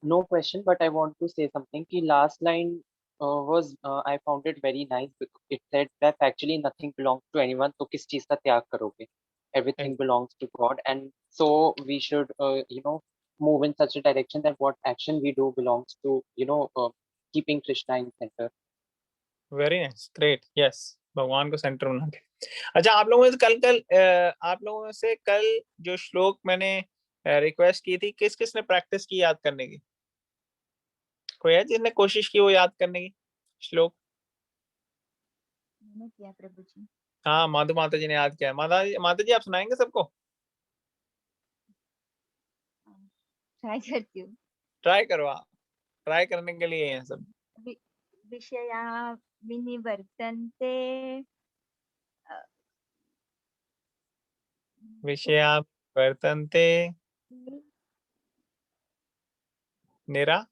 Speaker 4: No question, but I want to say something. Ki last line was I found it very nice because it said that actually nothing belongs to anyone. तो किस चीज का त्याग करोगे? Everything belongs to God, and so we should move in such a direction that what action we do belongs to keeping Krishna in center.
Speaker 1: Very nice, great, yes, भगवान को सेंटर बना के। अच्छा, आप लोगों में से आप लोगों में से कल जो श्लोक मैंने रिक्वेस्ट की थी, किस किसने प्रैक्टिस की याद करने की? कोई है जिसने कोशिश की वो याद करने की श्लोक?
Speaker 2: मैंने किया प्रभु जी।
Speaker 1: हाँ, माधु माता जी ने याद किया। माता जी आप सुनाएंगे सबको?
Speaker 2: ट्राई करती हूँ।
Speaker 1: ट्राई करो, आप ट्राई करने के लिए हैं सब।
Speaker 2: विषया विनिवर्तन्ते
Speaker 1: विषया वर्तन्ते निरा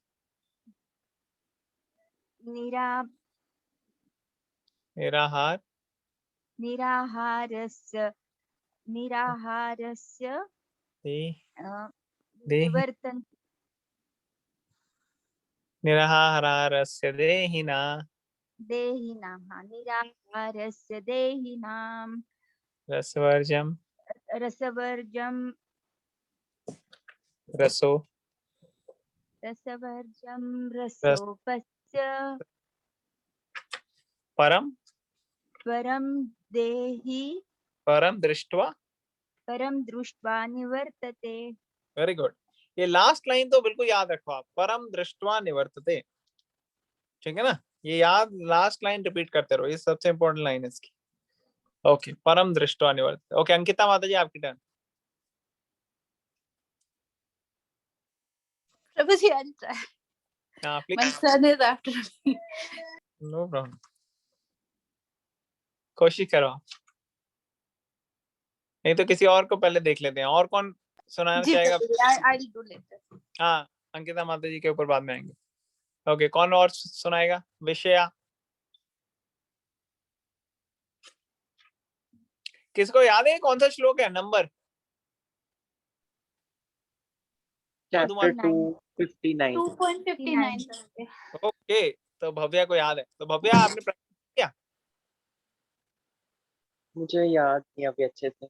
Speaker 2: निरा
Speaker 1: निराहार
Speaker 2: निराहारस्य
Speaker 1: दे- देहि
Speaker 2: निवर्तन्ते
Speaker 1: निराहारस्य देहिना
Speaker 2: देहिनां निराहारस्य देहिनां
Speaker 1: रसवर्जम
Speaker 2: रसवर्जं
Speaker 1: रसो रस
Speaker 2: रसोपस्य
Speaker 1: परम
Speaker 2: परं देहि
Speaker 1: परम दृष्टवा।
Speaker 2: परं दृष्ट्वा निवर्तते।
Speaker 1: Very good. ये लास्ट लाइन तो बिल्कुल याद रखो आप, परम दृष्टवा निवर्तते। ठीक है ना? ये याद, लास्ट लाइन रिपीट करते रहो, ये सबसे इंपॉर्टेंट लाइन है इसकी। ओके, परम दृष्टवा निवर्तते। ओके, अंकिता माता जी आपकी टर्न।
Speaker 7: प्रभु जी, I'll try.
Speaker 1: हाँ
Speaker 7: My
Speaker 1: please,
Speaker 7: son is after me.
Speaker 1: No problem, कोशिश करो आप। नहीं तो किसी और को पहले देख लेते हैं, और कौन सुनाना
Speaker 7: जी
Speaker 1: चाहेगा?
Speaker 7: प्रभु जी, I'll do later.
Speaker 1: हाँ, अंकिता माता जी के ऊपर बाद में आएंगे। ओके, कौन और सुनाएगा? विषया, किसको याद है कौन सा श्लोक है? Number
Speaker 4: Chapter
Speaker 1: Madhumata.
Speaker 4: 259.
Speaker 7: 2.59.
Speaker 1: ओके, तो भव्या को याद है, तो भव्या आपने प्रैक्टिस किया?
Speaker 4: मुझे याद नहीं अभी अच्छे से।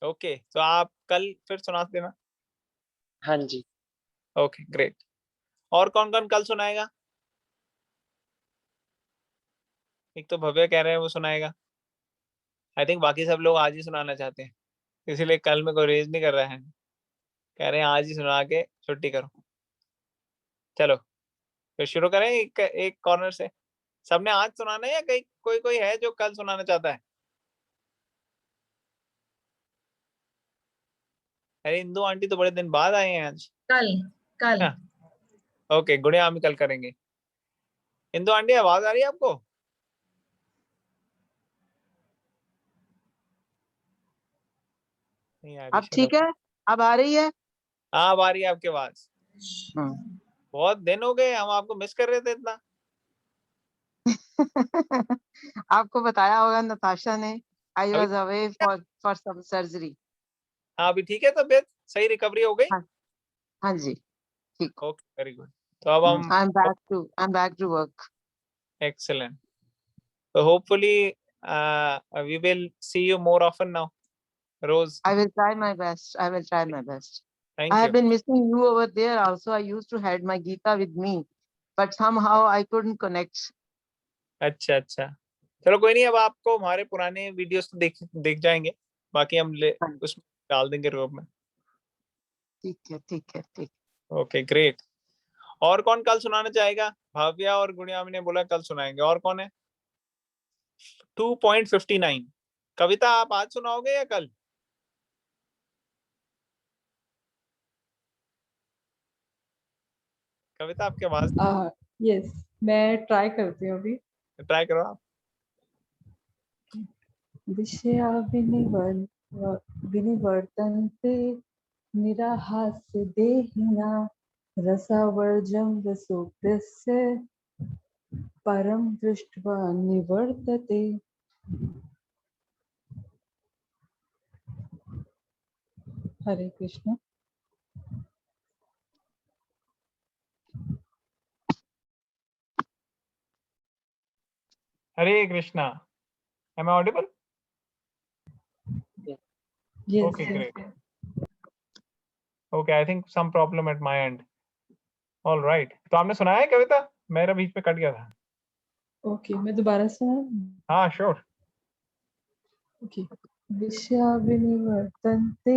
Speaker 1: ओके, तो आप कल फिर सुना देना।
Speaker 4: हाँ जी।
Speaker 1: Okay, great. और कौन कौन कल सुनाएगा? एक तो भव्या कह रहे हैं वो सुनाएगा। आई थिंक बाकी सब लोग आज ही सुनाना चाहते हैं, इसीलिए कल में कोई रेज नहीं कर रहा है, कह रहे हैं आज ही सुना के छुट्टी करो। चलो फिर शुरू करें एक कॉर्नर से। सबने आज सुनाना है या कोई कोई है जो कल सुनाना चाहता है? अरे इंदु आंटी तो बड़े दिन बाद आए हैं आज।
Speaker 3: कल
Speaker 1: ओके, गुड़िया हम कल करेंगे। इंदु आंटी आवाज आ रही है आपको? नहीं आ रही
Speaker 8: अब ठीक है, अब आ रही है।
Speaker 1: हाँ अब आ रही है आपकी आवाज।
Speaker 8: हम्म।
Speaker 1: बहुत दिन हो गए, हम आपको मिस कर रहे थे इतना।
Speaker 8: आपको बताया होगा नताशा ने, आई
Speaker 1: अभी
Speaker 8: was away for some surgery.
Speaker 1: हाँ अभी ठीक है, तबियत सही, रिकवरी हो गई?
Speaker 8: हाँ जी, ठीक।
Speaker 1: Okay very good. तो अब हम
Speaker 8: I am back to work.
Speaker 1: Excellent. तो hopefully we will see you more often now, रोज।
Speaker 8: I will try my best. I will try my best. I
Speaker 1: thank
Speaker 8: have
Speaker 1: you.
Speaker 8: been missing you over there also. I used to had my Geeta with me, but somehow I couldn't connect.
Speaker 1: अच्छा अच्छा, चलो कोई नहीं, अब आपको हमारे पुराने वीडियोस तो दिख जाएंगे, बाकी हम उसमें डाल देंगे ग्रुप में।
Speaker 8: ठीक है।
Speaker 1: Okay great. और कौन कल सुनाना चाहेगा? भाव्या और गुड़िया ने बोला कल सुनाएंगे। और कौन है? 2.59 कविता, आप आज सुनाओगे या कल? कविता आपके आवाज
Speaker 6: यस, मैं ट्राई करती हूँ अभी।
Speaker 1: ट्राई करो आप।
Speaker 6: विषया विनिवर्तन्ते निराहास्य देहिना रसावर्जं रसोऽप्यस्य परं दृष्ट्वा निवर्तते। Hare Krishna.
Speaker 1: Hare Krishna. Am I audible?
Speaker 6: Yes,
Speaker 1: Okay, great. Okay, I think some problem at my end. All right. तो आपने सुनाया है कविता? मेरा बीच में कट गया था।
Speaker 6: ओके, मैं दोबारा सुना।
Speaker 1: हाँ श्योर।
Speaker 6: ओके। विषया विनिवर्तन्ते